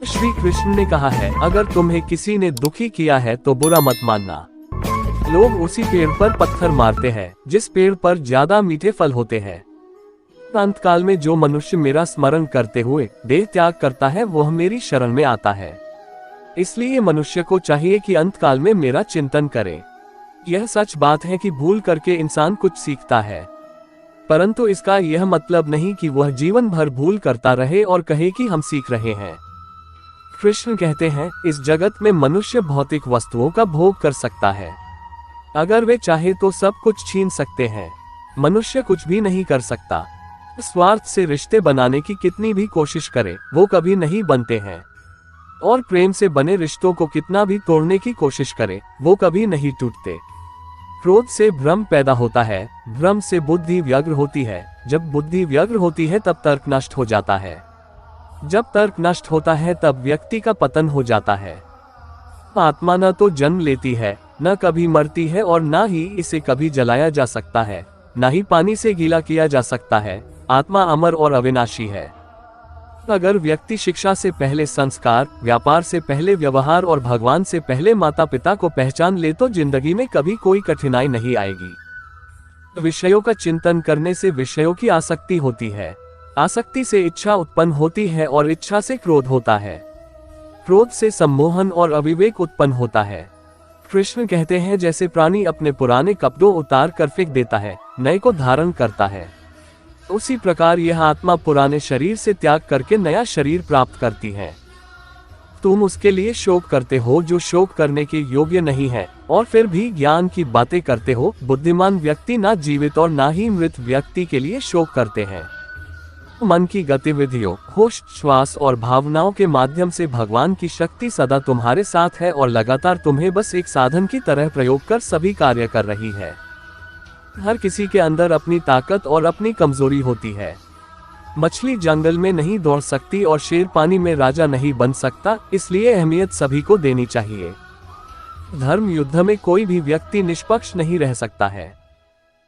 श्री कृष्ण ने कहा है, अगर तुम्हें किसी ने दुखी किया है तो बुरा मत मानना। लोग उसी पेड़ पर पत्थर मारते हैं जिस पेड़ पर ज्यादा मीठे फल होते हैं। अंतकाल में जो मनुष्य मेरा स्मरण करते हुए देह त्याग करता है वह मेरी शरण में आता है। इसलिए मनुष्य को चाहिए कि अंतकाल में मेरा चिंतन करे। यह सच बात है कि भूल करके इंसान कुछ सीखता है, परंतु इसका यह मतलब नहीं कि वह जीवन भर भूल करता रहे और कहे कि हम सीख रहे हैं। कृष्ण कहते हैं, इस जगत में मनुष्य भौतिक वस्तुओं का भोग कर सकता है। अगर वे चाहे तो सब कुछ छीन सकते हैं। मनुष्य कुछ भी नहीं कर सकता। स्वार्थ से रिश्ते बनाने की कितनी भी कोशिश करे वो कभी नहीं बनते हैं, और प्रेम से बने रिश्तों को कितना भी तोड़ने की कोशिश करे वो कभी नहीं टूटते। क्रोध से भ्रम पैदा होता है, भ्रम से बुद्धि व्यग्र होती है, जब बुद्धि व्यग्र होती है तब तर्क नष्ट हो जाता है, जब तर्क नष्ट होता है तब व्यक्ति का पतन हो जाता है। आत्मा न तो जन्म लेती है, न कभी मरती है, और न ही इसे कभी जलाया जा सकता है, न ही पानी से गीला किया जा सकता है। आत्मा अमर और अविनाशी है। अगर व्यक्ति शिक्षा से पहले संस्कार, व्यापार से पहले व्यवहार और भगवान से पहले माता पिता को पहचान ले तो जिंदगी में कभी कोई कठिनाई नहीं आएगी। विषयों का चिंतन करने से विषयों की आसक्ति होती है, आसक्ति से इच्छा उत्पन्न होती है और इच्छा से क्रोध होता है, क्रोध से सम्मोहन और अविवेक उत्पन्न होता है। कृष्ण कहते हैं, जैसे प्राणी अपने पुराने कपड़ों उतार कर फेंक देता है, नए को धारण करता है, उसी प्रकार यह आत्मा पुराने शरीर से त्याग करके नया शरीर प्राप्त करती है। तुम उसके लिए शोक करते हो जो शोक करने के योग्य नहीं है, और फिर भी ज्ञान की बातें करते हो। बुद्धिमान व्यक्ति ना जीवित और ना ही मृत व्यक्ति के लिए शोक करते हैं। मन की गतिविधियों, होश, श्वास और भावनाओं के माध्यम से भगवान की शक्ति सदा तुम्हारे साथ है और लगातार तुम्हें बस एक साधन की तरह प्रयोग कर सभी कार्य कर रही है। हर किसी के अंदर अपनी ताकत और अपनी कमजोरी होती है। मछली जंगल में नहीं दौड़ सकती और शेर पानी में राजा नहीं बन सकता, इसलिए अहमियत सभी को देनी चाहिए। धर्म युद्ध में कोई भी व्यक्ति निष्पक्ष नहीं रह सकता है।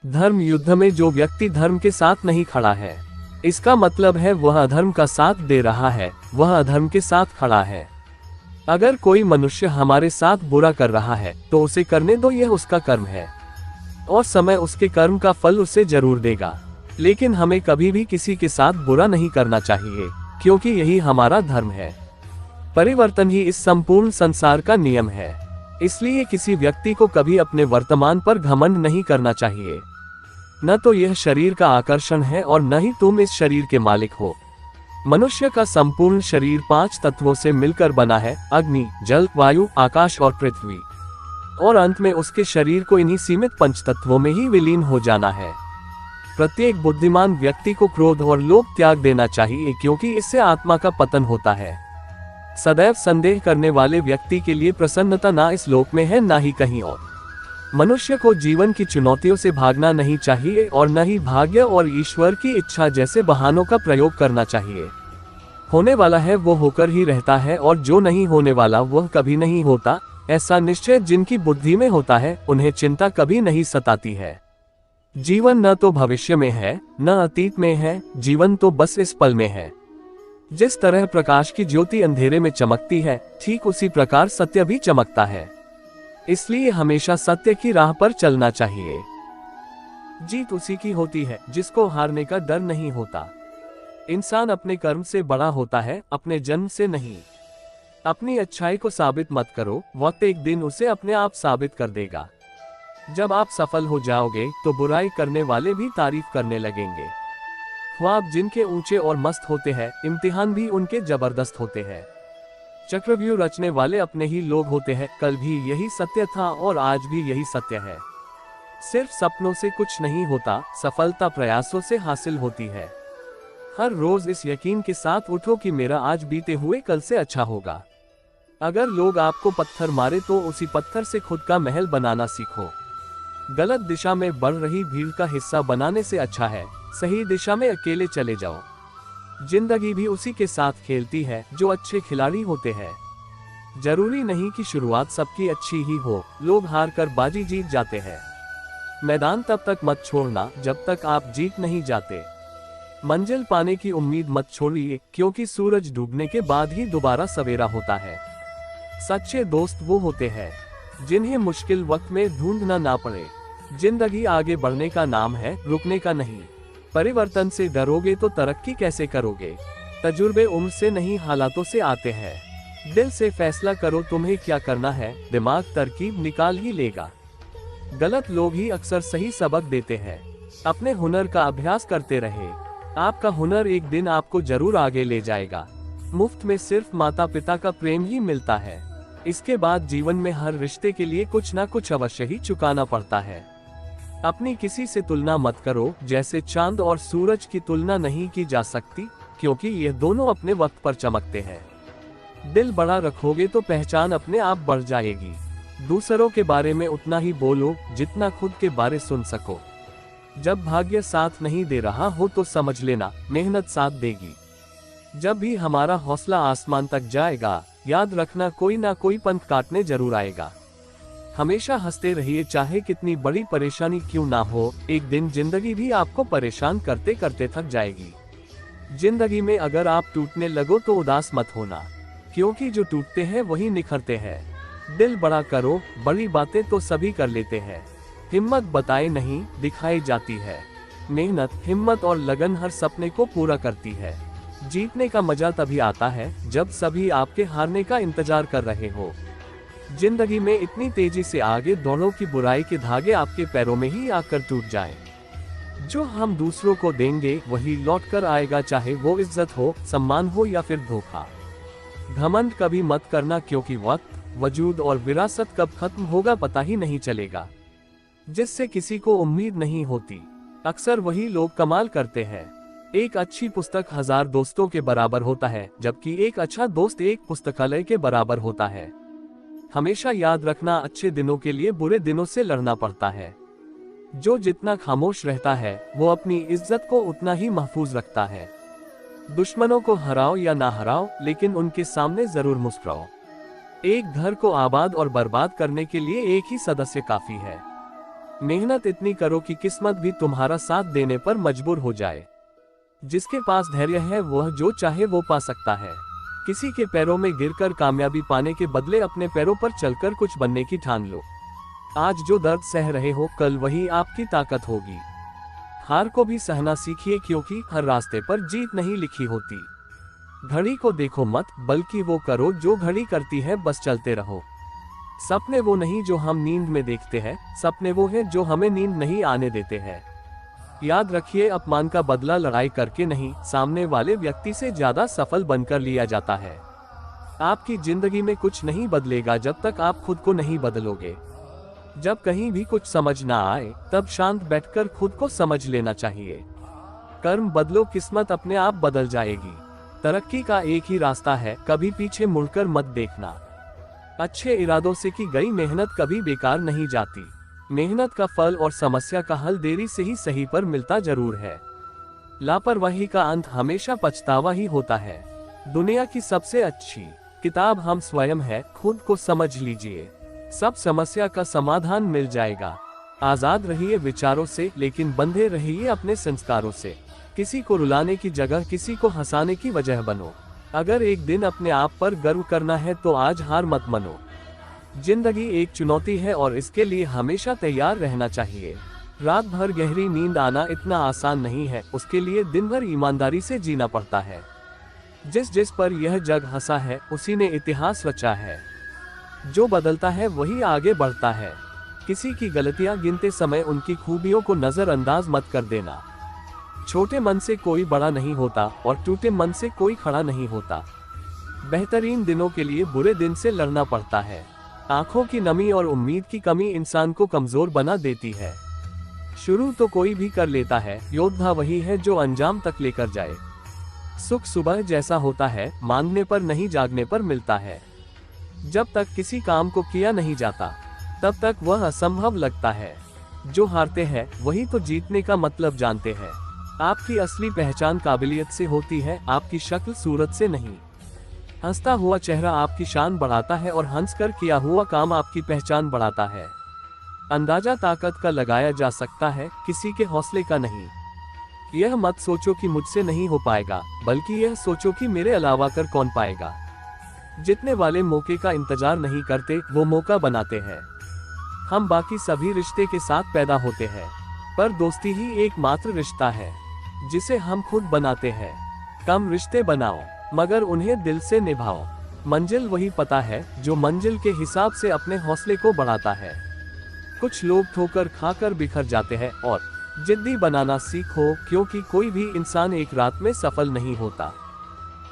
धर्म युद्ध में जो व्यक्ति धर्म के साथ नहीं खड़ा है, इसका मतलब है वह अधर्म का साथ दे रहा है, वह अधर्म के साथ खड़ा है। अगर कोई मनुष्य हमारे साथ बुरा कर रहा है तो उसे करने दो, यह उसका कर्म है और समय उसके कर्म का फल उसे जरूर देगा। लेकिन हमें कभी भी किसी के साथ बुरा नहीं करना चाहिए, क्योंकि यही हमारा धर्म है। परिवर्तन ही इस संपूर्ण संसार का नियम है। इसलिए किसी व्यक्ति को कभी अपने वर्तमान पर घमंड नहीं करना चाहिए। न तो यह शरीर का आकर्षण है और न ही तुम इस शरीर के मालिक हो। मनुष्य का संपूर्ण शरीर 5 तत्वों से मिलकर बना है, अग्नि, जल, वायु, आकाश और पृथ्वी, और अंत में उसके शरीर को इन्हीं सीमित 5 तत्वों में ही विलीन हो जाना है। प्रत्येक बुद्धिमान व्यक्ति को क्रोध और लोभ त्याग देना चाहिए, क्योंकि इससे आत्मा का पतन होता है। सदैव संदेह करने वाले व्यक्ति के लिए प्रसन्नता ना इस लोक में है ना ही कहीं और। मनुष्य को जीवन की चुनौतियों से भागना नहीं चाहिए और न ही भाग्य और ईश्वर की इच्छा जैसे बहानों का प्रयोग करना चाहिए। होने वाला है वो होकर ही रहता है और जो नहीं होने वाला वह कभी नहीं होता। ऐसा निश्चय जिनकी बुद्धि में होता है उन्हें चिंता कभी नहीं सताती है। जीवन न तो भविष्य में है न अतीत में है, जीवन तो बस इस पल में है। जिस तरह प्रकाश की ज्योति अंधेरे में चमकती है, ठीक उसी प्रकार सत्य भी चमकता है। इसलिए हमेशा सत्य की राह पर चलना चाहिए। जीत उसी की होती है जिसको हारने का डर नहीं होता। इंसान अपने कर्म से बड़ा होता है, अपने जन्म से नहीं। अपनी अच्छाई को साबित मत करो, वक्त एक दिन उसे अपने आप साबित कर देगा। जब आप सफल हो जाओगे तो बुराई करने वाले भी तारीफ करने लगेंगे। ख्वाब जिनके ऊंचे और मस्त होते हैं, इम्तिहान भी उनके जबरदस्त होते हैं। चक्रव्यूह रचने वाले अपने ही लोग होते हैं। कल भी यही सत्य था और आज भी यही सत्य है। सिर्फ सपनों से कुछ नहीं होता, सफलता प्रयासों से हासिल होती है। हर रोज इस यकीन के साथ उठो कि मेरा आज बीते हुए कल से अच्छा होगा। अगर लोग आपको पत्थर मारे तो उसी पत्थर से खुद का महल बनाना सीखो। गलत दिशा में बढ़ रही भीड़ का हिस्सा बनाने से अच्छा है सही दिशा में अकेले चले जाओ। जिंदगी भी उसी के साथ खेलती है जो अच्छे खिलाड़ी होते हैं। जरूरी नहीं कि शुरुआत सबकी अच्छी ही हो, लोग हार कर बाजी जीत जाते हैं। मैदान तब तक मत छोड़ना जब तक आप जीत नहीं जाते। मंजिल पाने की उम्मीद मत छोड़िए, क्योंकि सूरज डूबने के बाद ही दोबारा सवेरा होता है। सच्चे दोस्त वो होते हैं जिन्हें मुश्किल वक्त में ढूंढना ना पड़े। जिंदगी आगे बढ़ने का नाम है, रुकने का नहीं। परिवर्तन से डरोगे तो तरक्की कैसे करोगे। तजुर्बे उम्र से नहीं, हालातों से आते हैं। दिल से फैसला करो तुम्हें क्या करना है, दिमाग तरकीब निकाल ही लेगा। गलत लोग ही अक्सर सही सबक देते हैं। अपने हुनर का अभ्यास करते रहे, आपका हुनर एक दिन आपको जरूर आगे ले जाएगा। मुफ्त में सिर्फ माता पिता का प्रेम ही मिलता है। इसके बाद जीवन में हर रिश्ते के लिए कुछ ना कुछ अवश्य ही चुकाना पड़ता है। अपनी किसी से तुलना मत करो, जैसे चांद और सूरज की तुलना नहीं की जा सकती, क्योंकि ये दोनों अपने वक्त पर चमकते हैं। दिल बड़ा रखोगे तो पहचान अपने आप बढ़ जाएगी। दूसरों के बारे में उतना ही बोलो जितना खुद के बारे सुन सको। जब भाग्य साथ नहीं दे रहा हो तो समझ लेना मेहनत साथ देगी। जब भी हमारा हौसला आसमान तक जाएगा, याद रखना कोई ना कोई पंख काटने जरूर आएगा। हमेशा हंसते रहिए, चाहे कितनी बड़ी परेशानी क्यों ना हो। एक दिन जिंदगी भी आपको परेशान करते करते थक जाएगी। जिंदगी में अगर आप टूटने लगो तो उदास मत होना, क्योंकि जो टूटते हैं वही निखरते हैं। दिल बड़ा करो, बड़ी बातें तो सभी कर लेते हैं। हिम्मत बताए नहीं, दिखाई जाती है। मेहनत, हिम्मत और लगन हर सपने को पूरा करती है। जीतने का मजा तभी आता है जब सभी आपके हारने का इंतजार कर रहे हो। जिंदगी में इतनी तेजी से आगे दौड़ो कि बुराई के धागे आपके पैरों में ही आकर टूट जाएं। जो हम दूसरों को देंगे वही लौट कर आएगा, चाहे वो इज्जत हो, सम्मान हो या फिर धोखा। घमंड कभी मत करना, क्योंकि वक्त, वजूद और विरासत कब खत्म होगा पता ही नहीं चलेगा। जिससे किसी को उम्मीद नहीं होती, अक्सर वही लोग कमाल करते हैं। एक अच्छी पुस्तक 1000 दोस्तों के बराबर होता है, जबकि एक अच्छा दोस्त एक पुस्तकालय के बराबर होता है। हमेशा याद रखना, अच्छे दिनों के लिए बुरे दिनों से लड़ना पड़ता है। जो जितना खामोश रहता है वो अपनी इज्जत को उतना ही महफूज रखता है। दुश्मनों को हराओ या ना हराओ, लेकिन उनके सामने जरूर मुस्कुराओ। एक घर को आबाद और बर्बाद करने के लिए एक ही सदस्य काफी है। मेहनत इतनी करो कि किस्मत भी तुम्हारा साथ देने पर मजबूर हो जाए। जिसके पास धैर्य है वह जो चाहे वो पा सकता है। किसी के पैरों में गिरकर कामयाबी पाने के बदले अपने पैरों पर चलकर कुछ बनने की ठान लो। आज जो दर्द सह रहे हो, कल वही आपकी ताकत होगी। हार को भी सहना सीखिए, क्योंकि हर रास्ते पर जीत नहीं लिखी होती। घड़ी को देखो मत, बल्कि वो करो जो घड़ी करती है, बस चलते रहो। सपने वो नहीं जो हम नींद में देखते हैं, सपने वो हैं जो हमें नींद नहीं आने देते हैं। याद रखिए, अपमान का बदला लड़ाई करके नहीं, सामने वाले व्यक्ति से ज्यादा सफल बनकर लिया जाता है। आपकी जिंदगी में कुछ नहीं बदलेगा जब तक आप खुद को नहीं बदलोगे। जब कहीं भी कुछ समझ ना आए, तब शांत बैठकर खुद को समझ लेना चाहिए। कर्म बदलो, किस्मत अपने आप बदल जाएगी। तरक्की का एक ही रास्ता है, कभी पीछे मुड़कर मत देखना। अच्छे इरादों से की गई मेहनत कभी बेकार नहीं जाती। मेहनत का फल और समस्या का हल देरी से ही सही पर मिलता जरूर है। लापरवाही का अंत हमेशा पछतावा ही होता है। दुनिया की सबसे अच्छी किताब हम स्वयं है, खुद को समझ लीजिए, सब समस्या का समाधान मिल जाएगा। आजाद रहिए विचारों से, लेकिन बंधे रहिए अपने संस्कारों से। किसी को रुलाने की जगह किसी को हंसाने की वजह बनो। अगर एक दिन अपने आप पर गर्व करना है तो आज हार मत मानो। जिंदगी एक चुनौती है और इसके लिए हमेशा तैयार रहना चाहिए। रात भर गहरी नींद आना इतना आसान नहीं है, उसके लिए दिन भर ईमानदारी से जीना पड़ता है। जिस जिस पर यह जग हंसा है उसी ने इतिहास रचा है। जो बदलता है वही आगे बढ़ता है। किसी की गलतियां गिनते समय उनकी खूबियों को नजरअंदाज मत कर देना। छोटे मन से कोई बड़ा नहीं होता और टूटे मन से कोई खड़ा नहीं होता। बेहतरीन दिनों के लिए बुरे दिन से लड़ना पड़ता है। आंखों की नमी और उम्मीद की कमी इंसान को कमजोर बना देती है। शुरू तो कोई भी कर लेता है, योद्धा वही है जो अंजाम तक लेकर जाए। सुख सुबह जैसा होता है, मांगने पर नहीं जागने पर मिलता है। जब तक किसी काम को किया नहीं जाता तब तक वह असंभव लगता है। जो हारते हैं वही तो जीतने का मतलब जानते हैं। आपकी असली पहचान काबिलियत से होती है, आपकी शक्ल सूरत से नहीं। हंसता हुआ चेहरा आपकी शान बढ़ाता है और हंसकर किया हुआ काम आपकी पहचान बढ़ाता है। अंदाजा ताकत का लगाया जा सकता है, किसी के हौसले का नहीं। यह मत सोचो कि मुझसे नहीं हो पाएगा, बल्कि यह सोचो कि मेरे अलावा कर कौन पाएगा। जितने वाले मौके का इंतजार नहीं करते वो मौका बनाते हैं। हम बाकी सभी रिश्ते के साथ पैदा होते हैं, पर दोस्ती ही एकमात्र रिश्ता है जिसे हम खुद बनाते हैं। कम रिश्ते बनाओ, मगर उन्हें दिल से निभाओ। मंजिल वही पता है जो मंजिल के हिसाब से अपने हौसले को बढ़ाता है। कुछ लोग ठोकर खाकर बिखर जाते हैं, और जिद्दी बनाना सीखो, क्योंकि कोई भी इंसान एक रात में सफल नहीं होता।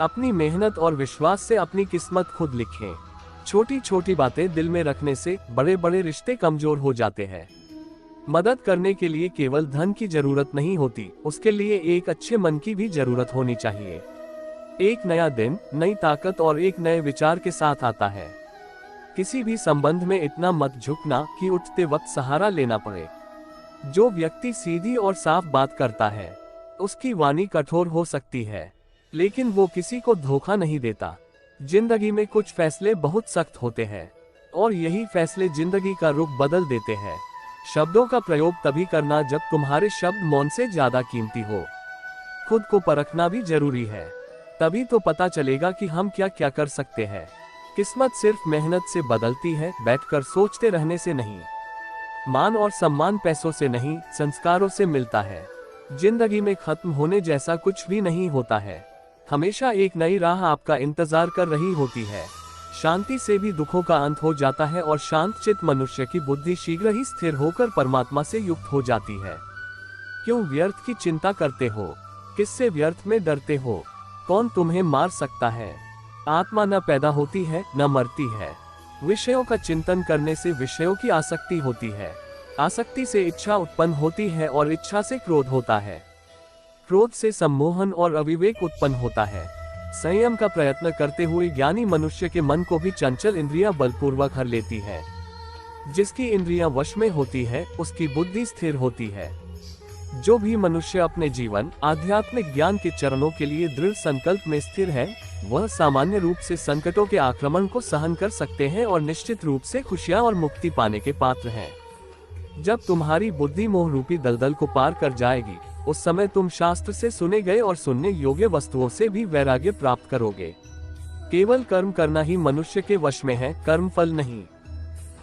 अपनी मेहनत और विश्वास से अपनी किस्मत खुद लिखें। छोटी छोटी बातें दिल में रखने से बड़े बड़े रिश्ते कमजोर हो जाते हैं। मदद करने के लिए केवल धन की जरूरत नहीं होती, उसके लिए एक अच्छे मन की भी जरूरत होनी चाहिए। एक नया दिन नई ताकत और एक नए विचार के साथ आता है। किसी भी संबंध में इतना मत झुकना कि उठते वक्त सहारा लेना पड़े। जो व्यक्ति सीधी और साफ बात करता है, उसकी वाणी कठोर हो सकती है, लेकिन वो किसी को धोखा नहीं देता। जिंदगी में कुछ फैसले बहुत सख्त होते हैं, और यही फैसले जिंदगी का रुख बदल देते हैं। शब्दों का प्रयोग तभी करना जब तुम्हारे शब्द मौन से ज्यादा कीमती हो। खुद को परखना भी जरूरी है, तभी तो पता चलेगा कि हम क्या क्या कर सकते हैं। किस्मत सिर्फ मेहनत से बदलती है, बैठकर सोचते रहने से नहीं। मान और सम्मान पैसों से नहीं, संस्कारों से मिलता है। जिंदगी में खत्म होने जैसा कुछ भी नहीं होता है। हमेशा एक नई राह आपका इंतजार कर रही होती है। शांति से भी दुखों का अंत हो जाता है, और शांत चित्त मनुष्य की बुद्धि शीघ्र ही स्थिर होकर परमात्मा से युक्त हो जाती है। क्यों व्यर्थ की चिंता करते हो? किससे व्यर्थ में डरते हो? कौन तुम्हें मार सकता है? आत्मा न पैदा होती है न मरती है। विषयों का चिंतन करने से विषयों की आसक्ति होती है। आसक्ति से इच्छा उत्पन्न होती है, और इच्छा से क्रोध होता है। क्रोध से सम्मोहन और अविवेक उत्पन्न होता है। संयम का प्रयत्न करते हुए ज्ञानी मनुष्य के मन को भी चंचल इंद्रियां बलपूर्वक हर लेती है। जिसकी इंद्रियां वश में होती है, उसकी बुद्धि स्थिर होती है। जो भी मनुष्य अपने जीवन आध्यात्मिक ज्ञान के चरणों के लिए दृढ़ संकल्प में स्थिर है, वह सामान्य रूप से संकटों के आक्रमण को सहन कर सकते हैं, और निश्चित रूप से खुशियां और मुक्ति पाने के पात्र हैं। जब तुम्हारी बुद्धि मोह रूपी दलदल को पार कर जाएगी, उस समय तुम शास्त्र से सुने गए और सुनने योग्य वस्तुओं से भी वैराग्य प्राप्त करोगे। केवल कर्म करना ही मनुष्य के वश में है, कर्मफल नहीं।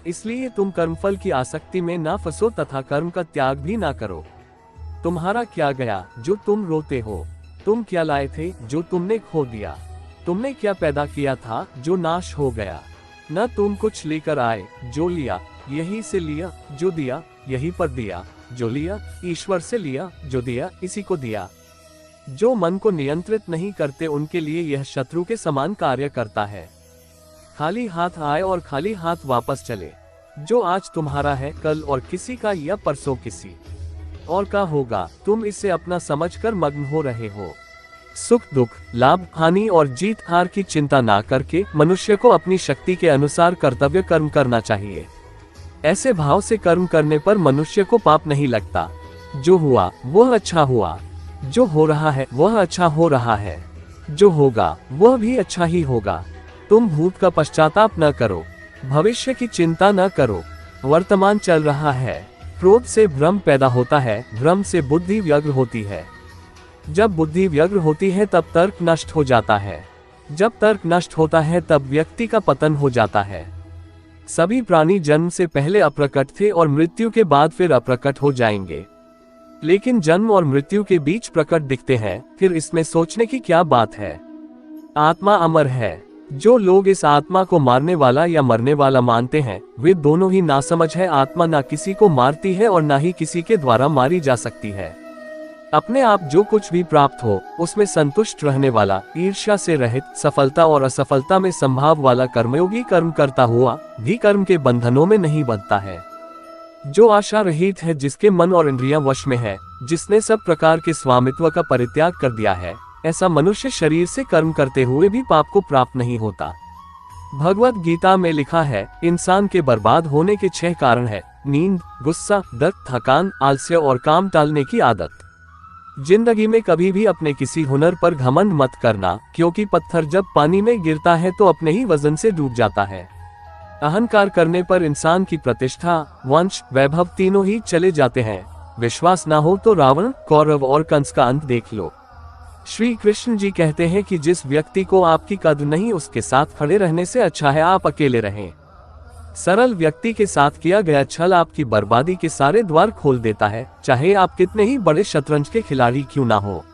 इसलिए तुम कर्मफल की आसक्ति में ना फंसो तथा कर्म का त्याग भी ना करो। तुम्हारा क्या गया जो तुम रोते हो? तुम क्या लाए थे जो तुमने खो दिया? तुमने क्या पैदा किया था जो नाश हो गया? न तुम कुछ लेकर आए, जो लिया यही से लिया, जो दिया यही पर दिया, जो लिया ईश्वर से लिया, जो दिया इसी को दिया। जो मन को नियंत्रित नहीं करते, उनके लिए यह शत्रु के समान कार्य करता है। खाली हाथ आए और खाली हाथ वापस चले। जो आज तुम्हारा है, कल और किसी का या परसों किसी और का होगा। तुम इसे अपना समझकर मग्न हो रहे हो। सुख दुख, लाभ हानि और जीत हार की चिंता ना करके मनुष्य को अपनी शक्ति के अनुसार कर्तव्य कर्म करना चाहिए। ऐसे भाव से कर्म करने पर मनुष्य को पाप नहीं लगता। जो हुआ वह अच्छा हुआ, जो हो रहा है वह अच्छा हो रहा है, जो होगा वह भी अच्छा ही होगा। तुम भूत का पश्चाताप न करो, भविष्य की चिंता न करो। वर्तमान चल रहा है। क्रोध से भ्रम पैदा होता है, भ्रम से बुद्धि व्यग्र होती है। जब बुद्धि व्यग्र होती है तब तर्क नष्ट हो जाता है। जब तर्क नष्ट होता है तब व्यक्ति का पतन हो जाता है। सभी प्राणी जन्म से पहले अप्रकट थे और मृत्यु के बाद फिर अप्रकट हो जाएंगे, लेकिन जन्म और मृत्यु के बीच प्रकट दिखते हैं। फिर इसमें सोचने की क्या बात है? आत्मा अमर है। जो लोग इस आत्मा को मारने वाला या मरने वाला मानते हैं, वे दोनों ही नासमझ है। आत्मा ना किसी को मारती है और ना ही किसी के द्वारा मारी जा सकती है। अपने आप जो कुछ भी प्राप्त हो उसमें संतुष्ट रहने वाला, ईर्ष्या से रहित, सफलता और असफलता में संभाव वाला कर्मयोगी कर्म करता हुआ भी कर्म के बंधनों में नहीं बंधता है। जो आशा रहित है, जिसके मन और इंद्रियां वश में है, जिसने सब प्रकार के स्वामित्व का परित्याग कर दिया है, ऐसा मनुष्य शरीर से कर्म करते हुए भी पाप को प्राप्त नहीं होता। भगवत गीता में लिखा है, इंसान के बर्बाद होने के 6 कारण है: नींद, गुस्सा, डर, थकान, आलस्य और काम टालने की आदत। जिंदगी में कभी भी अपने किसी हुनर पर घमंड मत करना, क्योंकि पत्थर जब पानी में गिरता है तो अपने ही वजन से डूब जाता है। अहंकार करने पर इंसान की प्रतिष्ठा, वंश, वैभव तीनों ही चले जाते हैं। विश्वास ना हो तो रावण, कौरव और कंस का अंत देख लो। श्री कृष्ण जी कहते हैं कि जिस व्यक्ति को आपकी कद्र नहीं, उसके साथ खड़े रहने से अच्छा है आप अकेले रहें। सरल व्यक्ति के साथ किया गया छल आपकी बर्बादी के सारे द्वार खोल देता है, चाहे आप कितने ही बड़े शतरंज के खिलाड़ी क्यों ना हो।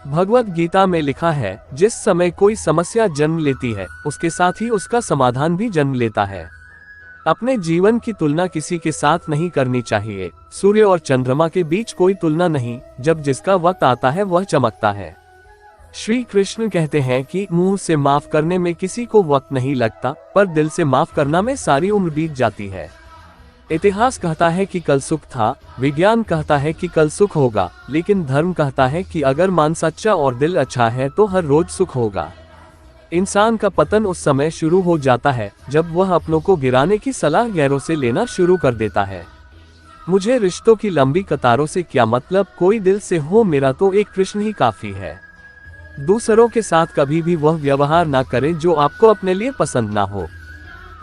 भगवत गीता में लिखा है, जिस समय कोई समस्या जन्म लेती है, उसके साथ ही उसका समाधान भी जन्म लेता है। अपने जीवन की तुलना किसी के साथ नहीं करनी चाहिए। सूर्य और चंद्रमा के बीच कोई तुलना नहीं, जब जिसका वक्त आता है वह चमकता है। श्री कृष्ण कहते हैं कि मुंह से माफ करने में किसी को वक्त नहीं लगता, पर दिल से माफ करना में सारी उम्र बीत जाती है। इतिहास कहता है कि कल सुख था, विज्ञान कहता है कि कल सुख होगा, लेकिन धर्म कहता है कि अगर मन सच्चा और दिल अच्छा है तो हर रोज सुख होगा। इंसान का पतन उस समय शुरू हो जाता है जब वह अपनों को गिराने की सलाह गैरों से लेना शुरू कर देता है। मुझे रिश्तों की लंबी कतारों से क्या मतलब, कोई दिल से हो मेरा तो एक कृष्ण ही काफी है। दूसरों के साथ कभी भी वह व्यवहार ना करें जो आपको अपने लिए पसंद ना हो।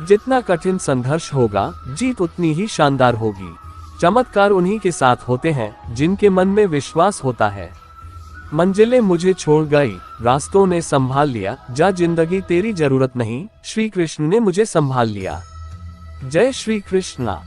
जितना कठिन संघर्ष होगा, जीत उतनी ही शानदार होगी। चमत्कार उन्हीं के साथ होते हैं जिनके मन में विश्वास होता है। मंजिलें मुझे छोड़ गई, रास्तों ने संभाल लिया, जा जिंदगी तेरी जरूरत नहीं, श्री कृष्ण ने मुझे संभाल लिया। जय श्री कृष्णा।